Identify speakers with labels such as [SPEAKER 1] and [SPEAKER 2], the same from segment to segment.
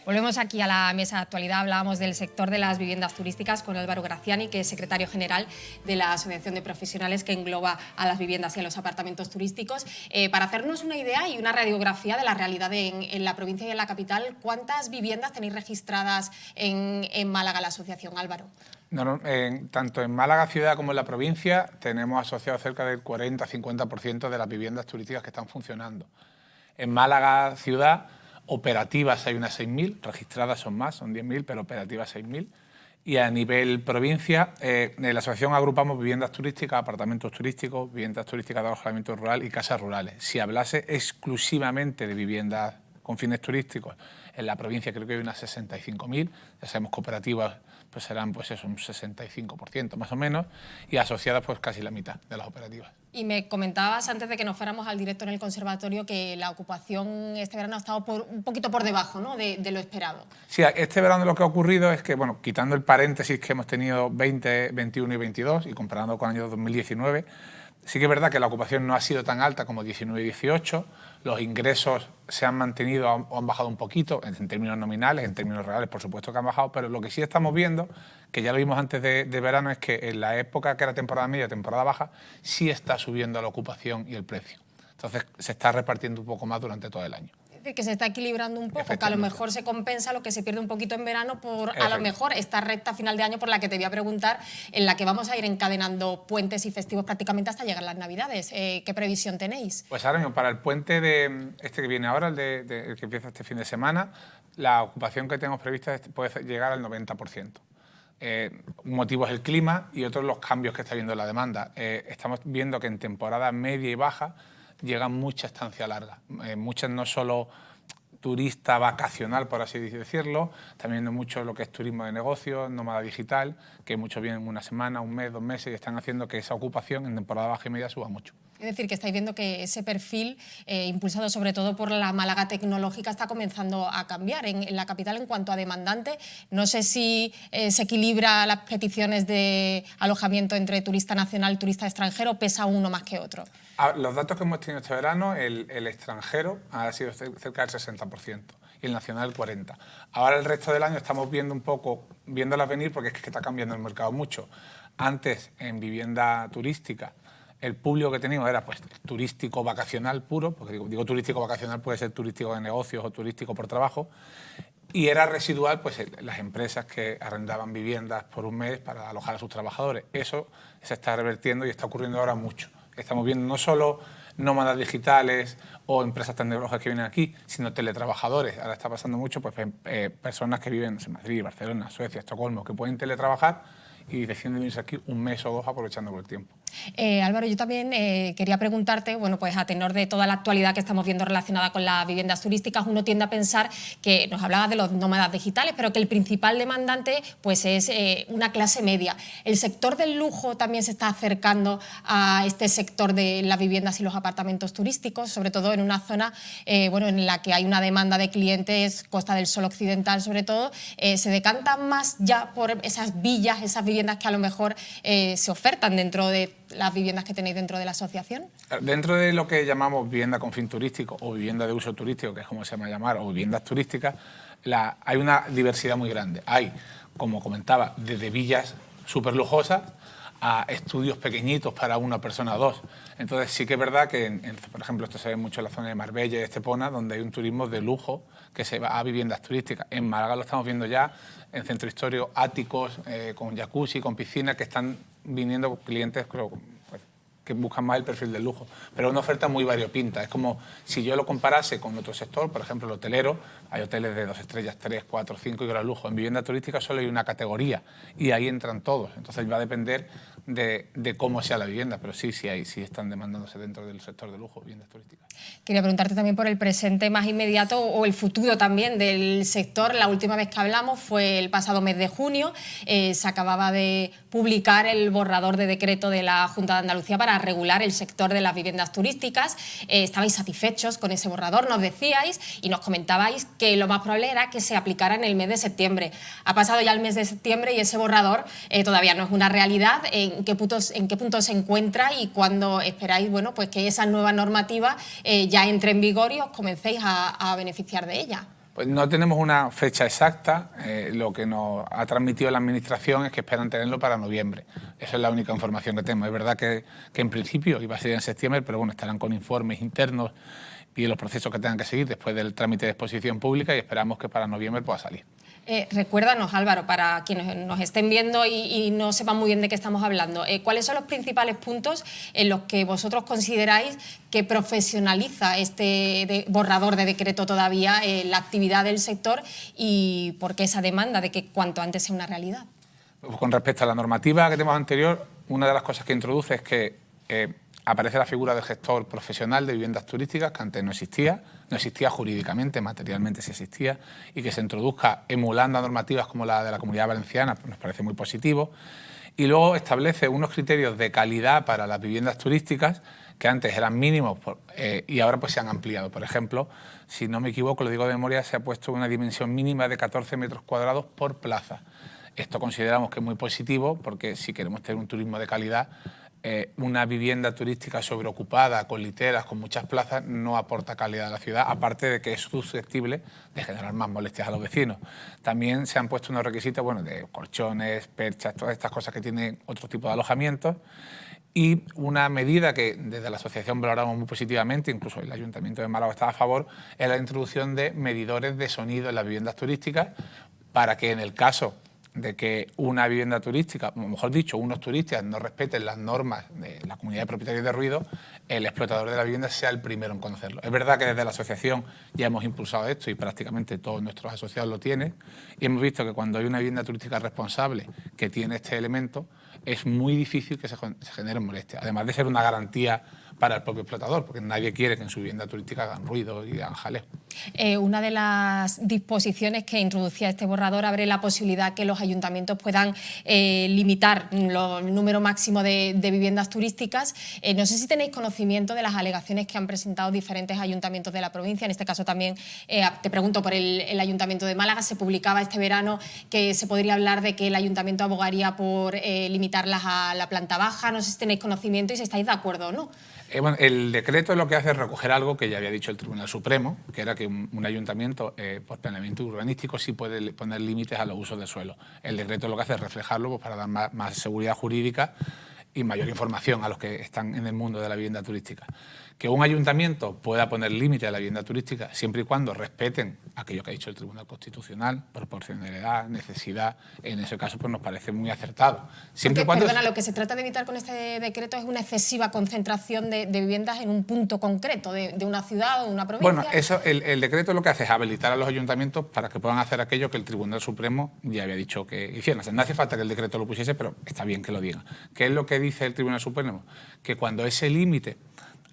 [SPEAKER 1] Volvemos aquí a la mesa de actualidad. Hablábamos del sector de las viviendas turísticas con Álvaro Graziani, que es secretario general de la Asociación de Profesionales que engloba a las viviendas y a los apartamentos turísticos. Para hacernos una idea y una radiografía de la realidad en la provincia y en la capital, ¿cuántas viviendas tenéis registradas en Málaga, la asociación, Álvaro?
[SPEAKER 2] Tanto en Málaga ciudad como en la provincia tenemos asociados cerca del 40-50% de las viviendas turísticas que están funcionando. En Málaga ciudad, operativas hay unas 6.000, registradas son más, son 10.000, pero operativas 6.000. Y a nivel provincia, en la asociación agrupamos viviendas turísticas, apartamentos turísticos, viviendas turísticas de alojamiento rural y casas rurales. Si hablase exclusivamente de viviendas con fines turísticos, en la provincia creo que hay unas 65.000, ya sabemos que operativas pues serán pues eso, un 65% más o menos, y asociadas pues casi la mitad de las operativas.
[SPEAKER 1] Y me comentabas antes de que nos fuéramos al directo en el conservatorio que la ocupación este verano ha estado un poquito por debajo, ¿no?, de lo esperado.
[SPEAKER 2] Sí, este verano lo que ha ocurrido es que, bueno, quitando el paréntesis que hemos tenido 20, 21 y 22 y comparando con el año 2019, sí que es verdad que la ocupación no ha sido tan alta como 19 y 18, los ingresos se han mantenido o han bajado un poquito en términos nominales, en términos reales por supuesto que han bajado, pero lo que sí estamos viendo, que ya lo vimos antes de verano, es que en la época que era temporada media, temporada baja, sí está subiendo la ocupación y el precio. Entonces se está repartiendo un poco más durante todo el año.
[SPEAKER 1] Que se está equilibrando un poco, que a lo mejor se compensa lo que se pierde un poquito en verano por a lo mejor esta recta final de año por la que te voy a preguntar, en la que vamos a ir encadenando puentes y festivos prácticamente hasta llegar las Navidades. ¿Qué previsión tenéis?
[SPEAKER 2] Pues ahora mismo, para el puente de este que viene ahora, el que empieza este fin de semana, la ocupación que tenemos prevista puede llegar al 90%. Un motivo es el clima y otro los cambios que está habiendo en la demanda. Estamos viendo que en temporada media y baja llega mucha estancia larga, muchas no solo turista vacacional, por así decirlo, también mucho lo que es turismo de negocios, nómada digital, que muchos vienen una semana, un mes, 2 meses y están haciendo que esa ocupación en temporada baja y media suba mucho.
[SPEAKER 1] Es decir, que estáis viendo que ese perfil, impulsado sobre todo por la Málaga tecnológica, está comenzando a cambiar en la capital en cuanto a demandante. No sé si se equilibra las peticiones de alojamiento entre turista nacional y turista extranjero, pesa uno más que otro.
[SPEAKER 2] Los datos que hemos tenido este verano, el extranjero ha sido cerca del 60% y el nacional el 40%. Ahora el resto del año estamos viendo un poco, viéndolas venir porque es que está cambiando el mercado mucho. Antes, en vivienda turística, el público que teníamos era pues turístico vacacional puro, porque digo turístico vacacional puede ser turístico de negocios o turístico por trabajo, y era residual pues las empresas que arrendaban viviendas por un mes para alojar a sus trabajadores. Eso se está revertiendo y está ocurriendo ahora mucho. Estamos viendo no solo nómadas digitales o empresas tecnológicas que vienen aquí, sino teletrabajadores. Ahora está pasando mucho pues personas que viven en Madrid, Barcelona, Suecia, Estocolmo, que pueden teletrabajar y deciden venirse aquí un mes o 2 aprovechando por el tiempo.
[SPEAKER 1] Álvaro, yo también quería preguntarte, bueno, pues a tenor de toda la actualidad que estamos viendo relacionada con las viviendas turísticas, uno tiende a pensar que nos hablaba de los nómadas digitales, pero que el principal demandante pues es una clase media. ¿El sector del lujo también se está acercando a este sector de las viviendas y los apartamentos turísticos, sobre todo en una zona bueno, en la que hay una demanda de clientes, Costa del Sol occidental sobre todo? ¿Se decantan más ya por esas villas, esas viviendas que a lo mejor se ofertan dentro de las viviendas que tenéis dentro de la asociación?
[SPEAKER 2] Dentro de lo que llamamos vivienda con fin turístico o vivienda de uso turístico, que es como se llama llamar, o viviendas turísticas, hay una diversidad muy grande. Hay, como comentaba, desde villas súper lujosas a estudios pequeñitos para una persona o dos. Entonces sí que es verdad que, por ejemplo, esto se ve mucho en la zona de Marbella y Estepona, donde hay un turismo de lujo que se va a viviendas turísticas. En Málaga lo estamos viendo ya, en centro histórico, áticos con jacuzzi, con piscina, que están viniendo clientes pues, que buscan más el perfil del lujo, pero una oferta muy variopinta. Es como si yo lo comparase con otro sector, por ejemplo el hotelero, hay hoteles de 2 estrellas, 3, 4, 5 y gran lujo. En vivienda turística solo hay una categoría y ahí entran todos, entonces va a depender de cómo sea la vivienda, pero sí están demandándose dentro del sector de lujo, viviendas turísticas.
[SPEAKER 1] Quería preguntarte también por el presente más inmediato o el futuro también del sector. La última vez que hablamos fue el pasado mes de junio, se acababa de publicar el borrador de decreto de la Junta de Andalucía para regular el sector de las viviendas turísticas. Estabais satisfechos con ese borrador, nos decíais y nos comentabais que lo más probable era que se aplicara en el mes de septiembre. Ha pasado ya el mes de septiembre y ese borrador todavía no es una realidad. ¿En qué punto se encuentra y cuándo esperáis bueno, pues que esa nueva normativa ya entre en vigor y os comencéis a beneficiar de ella?
[SPEAKER 2] Pues no tenemos una fecha exacta. Lo que nos ha transmitido la Administración es que esperan tenerlo para noviembre. Esa es la única información que tenemos. Es verdad que en principio iba a ser en septiembre, pero bueno, estarán con informes internos y los procesos que tengan que seguir después del trámite de exposición pública y esperamos que para noviembre pueda salir.
[SPEAKER 1] Recuérdanos, Álvaro, para quienes nos estén viendo y no sepan muy bien de qué estamos hablando, ¿cuáles son los principales puntos en los que vosotros consideráis que profesionaliza este borrador de decreto todavía la actividad del sector y por qué esa demanda de que cuanto antes sea una realidad?
[SPEAKER 2] Pues con respecto a la normativa que tenemos anterior, una de las cosas que introduce es que aparece la figura del gestor profesional de viviendas turísticas, que antes no existía jurídicamente, materialmente sí existía, y que se introduzca emulando a normativas como la de la Comunidad Valenciana, pues nos parece muy positivo. Y luego establece unos criterios de calidad para las viviendas turísticas que antes eran mínimos y ahora pues se han ampliado. Por ejemplo, si no me equivoco, lo digo de memoria, se ha puesto una dimensión mínima de 14 metros cuadrados por plaza. Esto consideramos que es muy positivo porque si queremos tener un turismo de calidad, una vivienda turística sobreocupada, con literas, con muchas plazas, no aporta calidad a la ciudad, aparte de que es susceptible de generar más molestias a los vecinos. También se han puesto unos requisitos de colchones, perchas, todas estas cosas que tienen otro tipo de alojamientos. Y una medida que desde la asociación valoramos muy positivamente, incluso el Ayuntamiento de Málaga está a favor, es la introducción de medidores de sonido en las viviendas turísticas para que en el caso de que una vivienda turística, o mejor dicho, unos turistas no respeten las normas de la Comunidad de Propietarios de Ruido, el explotador de la vivienda sea el primero en conocerlo. Es verdad que desde la asociación ya hemos impulsado esto y prácticamente todos nuestros asociados lo tienen y hemos visto que cuando hay una vivienda turística responsable que tiene este elemento, es muy difícil que se generen molestias, además de ser una garantía para el propio explotador, porque nadie quiere que en su vivienda turística hagan ruido y hagan jaleo.
[SPEAKER 1] Una de las disposiciones que introducía este borrador abre la posibilidad que los ayuntamientos puedan limitar el número máximo de viviendas turísticas. No sé si tenéis conocimiento de las alegaciones que han presentado diferentes ayuntamientos de la provincia. En este caso también te pregunto por el Ayuntamiento de Málaga. Se publicaba este verano que se podría hablar de que el ayuntamiento abogaría por limitarlas a la planta baja. No sé si tenéis conocimiento y si estáis de acuerdo o no.
[SPEAKER 2] Bueno, el decreto lo que hace es recoger algo que ya había dicho el Tribunal Supremo, que era que un ayuntamiento, por planeamiento urbanístico, sí puede poner límites a los usos de suelo. El decreto lo que hace es reflejarlo pues, para dar más seguridad jurídica y mayor información a los que están en el mundo de la vivienda turística. Que un ayuntamiento pueda poner límite a la vivienda turística siempre y cuando respeten aquello que ha dicho el Tribunal Constitucional, proporcionalidad, necesidad, en ese caso pues nos parece muy acertado.
[SPEAKER 1] Perdona, lo que se trata de evitar con este decreto es una excesiva concentración de viviendas en un punto concreto de una ciudad o de una provincia.
[SPEAKER 2] Bueno, eso, el decreto lo que hace es habilitar a los ayuntamientos para que puedan hacer aquello que el Tribunal Supremo ya había dicho que hicieran. O sea, no hace falta que el decreto lo pusiese, pero está bien que lo diga. ¿Qué es lo que dice el Tribunal Supremo? Que cuando ese límite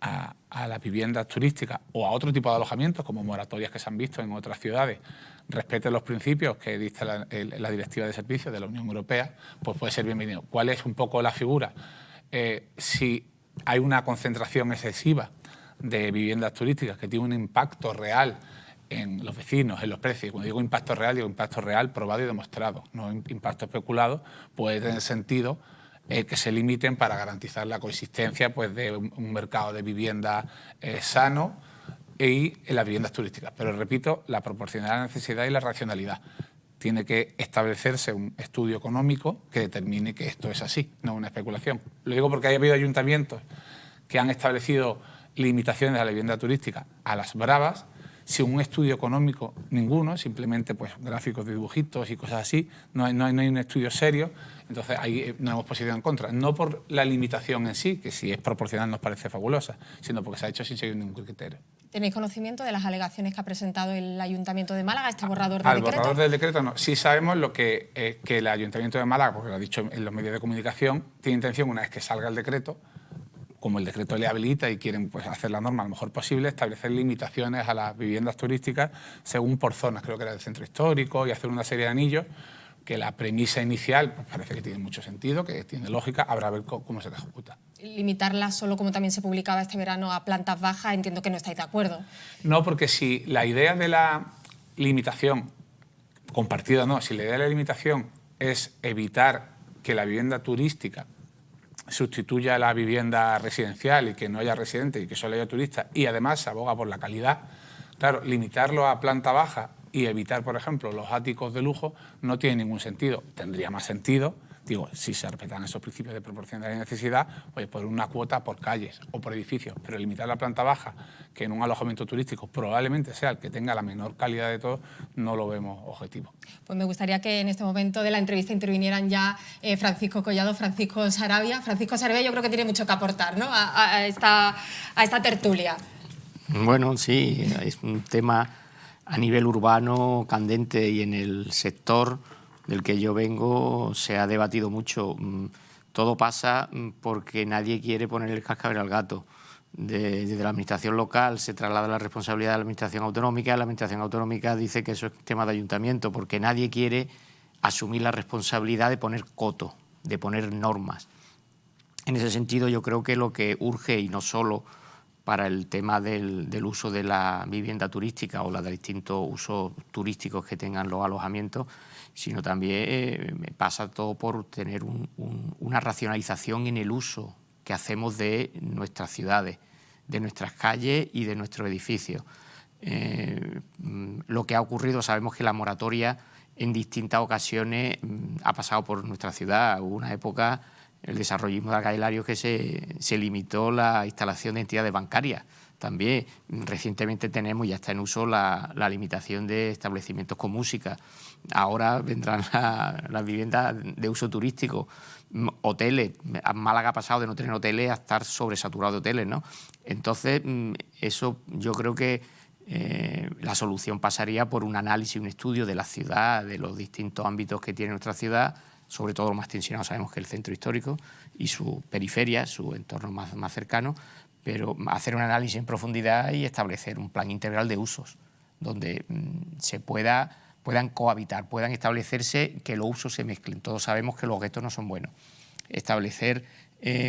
[SPEAKER 2] a las viviendas turísticas o a otro tipo de alojamientos, como moratorias que se han visto en otras ciudades, respeten los principios que dicta la Directiva de Servicios de la Unión Europea, pues puede ser bienvenido. ¿Cuál es un poco la figura? Si hay una concentración excesiva de viviendas turísticas que tiene un impacto real en los vecinos, en los precios. Cuando digo impacto real probado y demostrado, no impacto especulado, puede tener sentido que se limiten para garantizar la coexistencia pues, de un mercado de vivienda sano y en las viviendas turísticas. Pero repito, la proporcionalidad, la necesidad y la racionalidad. Tiene que establecerse un estudio económico que determine que esto es así, no una especulación. Lo digo porque ha habido ayuntamientos que han establecido limitaciones a la vivienda turística a las bravas, sin un estudio económico ninguno, simplemente pues, gráficos de dibujitos y cosas así, no hay un estudio serio, entonces ahí no hemos posicionado en contra. No por la limitación en sí, que si es proporcional nos parece fabulosa, sino porque se ha hecho sin seguir ningún criterio.
[SPEAKER 1] ¿Tenéis conocimiento de las alegaciones que ha presentado el Ayuntamiento de Málaga, este borrador del decreto?
[SPEAKER 2] Al borrador del decreto no. Sí sabemos lo que el Ayuntamiento de Málaga, porque lo ha dicho en los medios de comunicación, tiene intención, una vez que salga el decreto, como el decreto le habilita y quieren pues, hacer la norma lo mejor posible, establecer limitaciones a las viviendas turísticas según por zonas, creo que era del centro histórico, y hacer una serie de anillos, que la premisa inicial pues, parece que tiene mucho sentido, que tiene lógica, habrá que ver cómo se ejecuta.
[SPEAKER 1] Limitarla solo, como también se publicaba este verano, a plantas bajas, entiendo que no estáis de acuerdo.
[SPEAKER 2] No, porque si la idea de la limitación, compartida no, si la idea de la limitación es evitar que la vivienda turística sustituya a la vivienda residencial y que no haya residentes y que solo haya turistas y además se aboga por la calidad, claro, limitarlo a planta baja y evitar, por ejemplo, los áticos de lujo no tiene ningún sentido. Tendría más sentido, digo, si se respetan esos principios de proporcionalidad y necesidad, pues por una cuota por calles o por edificios, pero limitar la planta baja, que en un alojamiento turístico probablemente sea el que tenga la menor calidad de todos, no lo vemos objetivo.
[SPEAKER 1] Pues me gustaría que en este momento de la entrevista intervinieran ya Francisco Collado, Francisco Saravia. Francisco Saravia yo creo que tiene mucho que aportar, ¿no?, a esta tertulia.
[SPEAKER 3] Bueno, sí, es un tema a nivel urbano candente, y en el sector del que yo vengo se ha debatido mucho. Todo pasa porque nadie quiere poner el cascabel al gato. Desde la administración local se traslada la responsabilidad a la administración autonómica dice que eso es tema de ayuntamiento, porque nadie quiere asumir la responsabilidad de poner coto, de poner normas. En ese sentido, yo creo que lo que urge, y no solo para el tema del uso de la vivienda turística o de distintos usos turísticos que tengan los alojamientos, sino también pasa todo por tener una racionalización en el uso que hacemos de nuestras ciudades, de nuestras calles y de nuestros edificios. Lo que ha ocurrido, sabemos que la moratoria en distintas ocasiones ha pasado por nuestra ciudad. Hubo una época, el desarrollismo de la calle Larios, que se limitó la instalación de entidades bancarias. También recientemente tenemos, y ya está en uso, la limitación de establecimientos con música. Ahora vendrán las viviendas de uso turístico, hoteles. Málaga ha pasado de no tener hoteles a estar sobresaturado de hoteles, ¿no? Entonces, eso yo creo que la solución pasaría por un análisis, un estudio de la ciudad, de los distintos ámbitos que tiene nuestra ciudad, sobre todo lo más tensionado sabemos que el centro histórico y su periferia, su entorno más cercano, pero hacer un análisis en profundidad y establecer un plan integral de usos donde puedan cohabitar, puedan establecerse, que los usos se mezclen. Todos sabemos que los guetos no son buenos. Establecer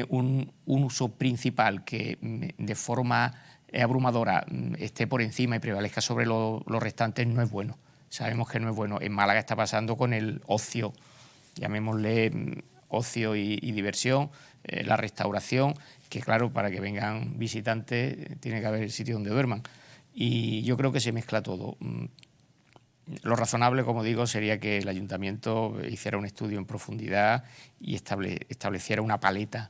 [SPEAKER 3] un uso principal que de forma abrumadora esté por encima y prevalezca sobre los restantes no es bueno. Sabemos que no es bueno. En Málaga está pasando con el ocio, llamémosle ocio y diversión, la restauración, que claro, para que vengan visitantes tiene que haber sitio donde duerman. Y yo creo que se mezcla todo. Lo razonable, como digo, sería que el ayuntamiento hiciera un estudio en profundidad y estableciera una paleta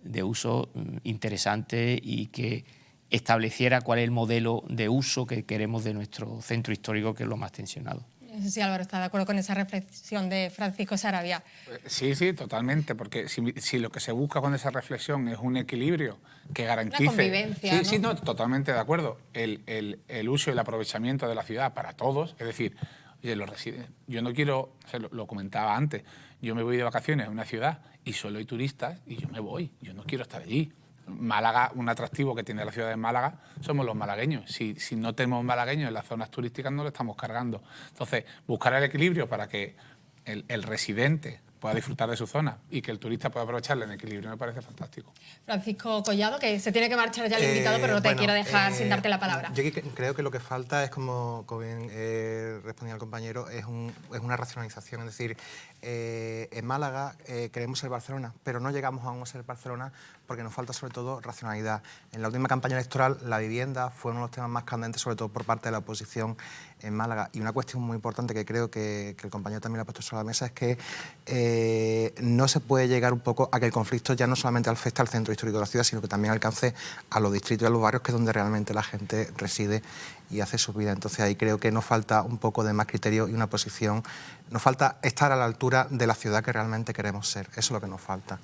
[SPEAKER 3] de uso interesante y que estableciera cuál es el modelo de uso que queremos de nuestro centro histórico, que es lo más tensionado.
[SPEAKER 1] Sí, Álvaro, ¿está de acuerdo con esa reflexión de Francisco Saravia?
[SPEAKER 2] Sí, totalmente, porque si lo que se busca con esa reflexión es un equilibrio que garantice...
[SPEAKER 1] Una convivencia,
[SPEAKER 2] Sí, totalmente de acuerdo. El uso y el aprovechamiento de la ciudad para todos, es decir, oye, los residentes, yo no quiero, lo comentaba antes, yo me voy de vacaciones a una ciudad y solo hay turistas y yo me voy, yo no quiero estar allí. Málaga, un atractivo que tiene la ciudad de Málaga somos los malagueños. Si no tenemos malagueños en las zonas turísticas, no lo estamos cargando. Entonces, buscar el equilibrio para que el residente pueda disfrutar de su zona y que el turista pueda aprovecharla en equilibrio me parece fantástico.
[SPEAKER 1] Francisco Collado, que se tiene que marchar ya el invitado, pero no te quiero dejar sin darte la palabra.
[SPEAKER 4] Yo creo que lo que falta es, como bien respondía el compañero, es una racionalización. Es decir, en Málaga queremos ser Barcelona, pero no llegamos aún a ser Barcelona porque nos falta sobre todo racionalidad. En la última campaña electoral la vivienda fue uno de los temas más candentes, sobre todo por parte de la oposición en Málaga. Y una cuestión muy importante que creo que el compañero también ha puesto sobre la mesa es que no se puede llegar un poco a que el conflicto ya no solamente afecte al centro histórico de la ciudad, sino que también alcance a los distritos y a los barrios, que es donde realmente la gente reside y hace su vida. Entonces ahí creo que nos falta un poco de más criterio y una posición. Nos falta estar a la altura de la ciudad que realmente queremos ser. Eso es lo que nos falta.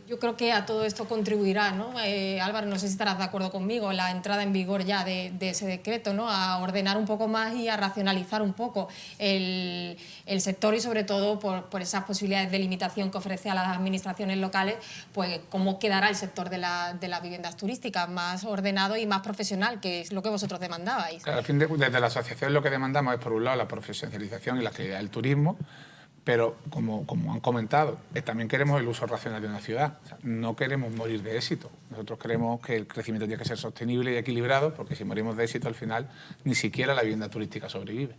[SPEAKER 1] Yo creo que a todo esto contribuirá, ¿no? Álvaro, no sé si estarás de acuerdo conmigo, la entrada en vigor ya de ese decreto, ¿no? A ordenar un poco más y a racionalizar un poco el sector y sobre todo por esas posibilidades de limitación que ofrece a las administraciones locales, pues cómo quedará el sector de las viviendas turísticas, más ordenado y más profesional, que es lo que vosotros demandabais.
[SPEAKER 2] Claro, desde la asociación lo que demandamos es, por un lado, la profesionalización y la actividad del turismo, pero, como han comentado, también queremos el uso racional de una ciudad. O sea, no queremos morir de éxito. Nosotros queremos que el crecimiento tiene que ser sostenible y equilibrado, porque si morimos de éxito, al final, ni siquiera la vivienda turística sobrevive.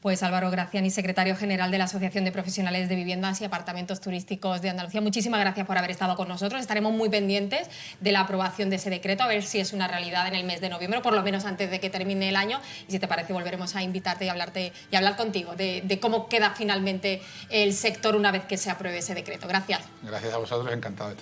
[SPEAKER 1] Pues Álvaro Graciani, secretario general de la Asociación de Profesionales de Viviendas y Apartamentos Turísticos de Andalucía, muchísimas gracias por haber estado con nosotros. Estaremos muy pendientes de la aprobación de ese decreto, a ver si es una realidad en el mes de noviembre, por lo menos antes de que termine el año. Y si te parece, volveremos a invitarte y hablar contigo de cómo queda finalmente el sector una vez que se apruebe ese decreto. Gracias.
[SPEAKER 2] Gracias a vosotros, encantado de estar.